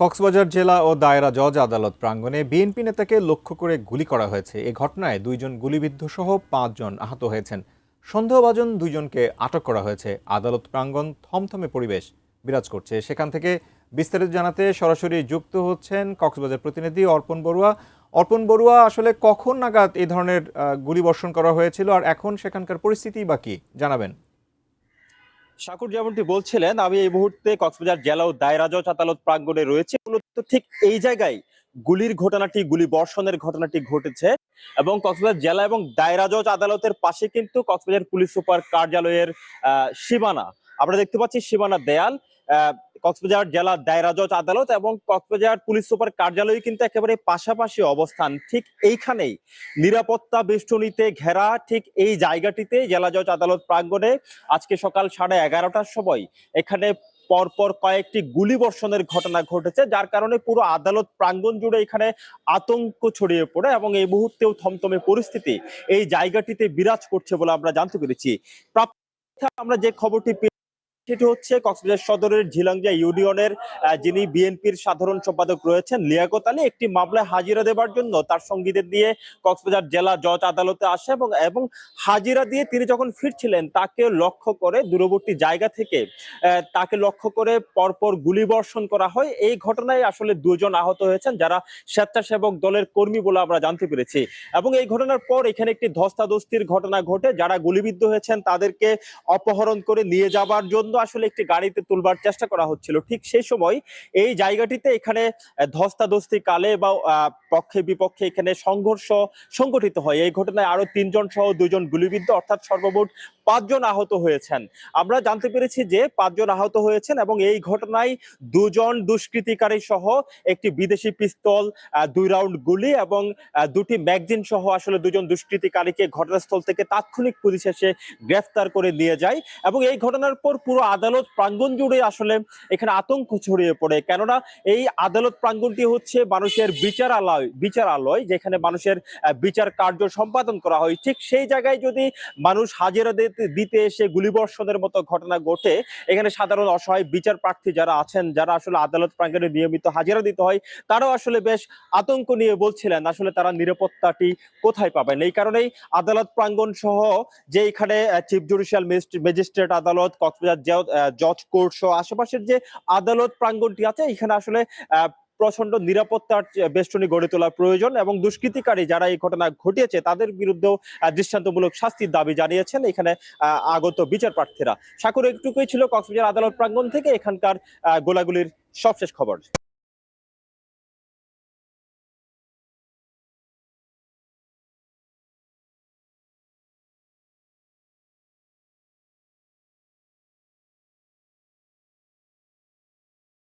কক্সবাজার জেলা ও দায়রা জজ আদালত প্রাঙ্গণে বিএনপি নেতাকে লক্ষ্য করে গুলি করা হয়েছে। এ ঘটনায় 2 জন গুলিবিদ্ধ সহ 5 জন আহত হয়েছেন। সন্দেহভাজন 2 জনকে আটক করা হয়েছে। আদালত প্রাঙ্গণ থমথমে পরিবেশ বিরাজ করছে। সেখান থেকে বিস্তারিত জানাতে সরাসরি যুক্ত হচ্ছেন কক্সবাজার প্রতিনিধি অর্পণ বড়ুয়া। অর্পণ বড়ুয়া, আসলে কখন নাগাদ এই ধরনের গুলিবর্ষণ করা হয়েছিল আর এখন সেখানকার পরিস্থিতি বা কি জানাবেন? শাকুর যেমনটি বলছিলেন, আমি এই মুহূর্তে কক্সবাজার জেলা ও দায়রা জজ আদালত প্রাঙ্গণে রয়েছে। মূলত ঠিক এই জায়গায় গুলি বর্ষণের ঘটনাটি ঘটেছে এবং কক্সবাজার জেলা এবং দায়রা জজ আদালতের পাশে কিন্তু কক্সবাজার পুলিশ সুপার কার্যালয়ের সীমানা আমরা দেখতে পাচ্ছি। সীমানা দেয়াল কক্সবাজার জেলা দায়রা জজ আদালত এবং কক্সবাজার পুলিশ সুপার কার্যালয় কিন্তু একেবারে পাশাপাশি অবস্থান। ঠিক এইখানেই নিরাপত্তা বেষ্টনীতে ঘেরা ঠিক এই জায়গাটিতে জেলা জজ আদালত প্রাঙ্গণে আজকে সকাল 11:30টার সময় এখানে পরপর কয়েকটি গুলিবর্ষণের ঘটনা ঘটেছে, যার কারণে পুরো আদালত প্রাঙ্গণ জুড়ে এখানে আতঙ্ক ছড়িয়ে পড়ে এবং এই মুহূর্তেও থমথমে পরিস্থিতি এই জায়গাটিতে বিরাজ করছে বলে আমরা জানতে পেরেছি। আমরা যে খবরটি সেটি হচ্ছে কক্সবাজার সদরের ঝিলাংজা ইউনিয়নের যিনি বিএনপির সাধারণ সম্পাদক রয়েছেন লিয়াকত আলী, একটি মামলায় হাজিরা দেবার জন্য তার সঙ্গীদের দিয়ে কক্সবাজার জেলা জজ আদালতে আসে এবং হাজিরা দিয়ে তিনি যখন ফিরছিলেন তাকে লক্ষ্য করে দূরবর্তী জায়গা থেকে তাকে লক্ষ্য করে পরপর গুলিবর্ষণ করা হয়। এই ঘটনায় আসলে 2 জন আহত হয়েছেন, যারা স্বেচ্ছাসেবক দলের কর্মী বলে আমরা জানতে পেরেছি। এবং এই ঘটনার পর এখানে একটি ধস্তাধস্তির ঘটনা ঘটে। যারা গুলিবিদ্ধ হয়েছেন তাদেরকে অপহরণ করে নিয়ে যাবার জন্য আসলে একটি গাড়িতে তুলবার চেষ্টা করা হচ্ছিল। ঠিক সেই সময় এই জায়গাটিতে এখানে ধস্তাধস্তি কালে বা পক্ষে বিপক্ষে এখানে সংঘর্ষ সংগঠিত হয়। এই ঘটনায় আরো 3 জন সহ 2 জন গুলিবিদ্ধ, অর্থাৎ সর্বমোট 5 জন আহত হয়েছেন। আমরা জানতে পেরেছি যে 5 জন আহত হয়েছেন এবং এই ঘটনায় 2 জন দুষ্কৃতিকারী সহ একটি বিদেশি পিস্তল, 2 রাউন্ড গুলি এবং 2টি ম্যাগজিন সহ আসলে 2 জন দুষ্কৃতিকারীকে ঘটনাস্থল থেকে তাৎক্ষণিক পুলিশ এসে গ্রেফতার করে নিয়ে যায়। এবং এই ঘটনার পর পুরো আদালত প্রাঙ্গণ জুড়ে আসলে এখানে আতঙ্ক ছড়িয়ে পড়ে, কেননা এই আদালত প্রাঙ্গণটি হচ্ছে মানুষের বিচারালয় যেখানে মানুষের বিচার কার্য সম্পাদন করা হয়। ঠিক সেই জায়গায় যদি মানুষ হাজিরা দিতে এসে গুলিবর্ষণের মতো ঘটনা ঘটে, এখানে সাধারণ অসহায় বিচার প্রার্থী যারা আছেন, যারা আসলে আদালত প্রাঙ্গণে নিয়মিত হাজিরা দিতে হয়, তারাও আসলে বেশ আতঙ্ক নিয়ে বলছিলেন আসলে তারা নিরাপত্তাটি কোথায় পাবেন। এই কারণেই আদালত প্রাঙ্গণ সহ যে এখানে চিফ জুডিশিয়াল ম্যাজিস্ট্রেট আদালত, কক্সবাজার জজ কোর্ট সহ আশেপাশের যে আদালত প্রাঙ্গণটি আছে, এখানে আসলে প্রচন্ড নিরাপত্তার বেষ্টনী গড়ে তোলা প্রয়োজন এবং দুষ্কৃতিকারী যারা এই ঘটনা ঘটিয়েছে তাদের বিরুদ্ধেও দৃষ্টান্তমূলক শাস্তির দাবি জানিয়েছেন এখানে আগত বিচার প্রার্থীরা। সাকুর, একটুকুই ছিল কক্সবাজার আদালত প্রাঙ্গণ থেকে এখানকার গোলাগুলির সবশেষ খবর।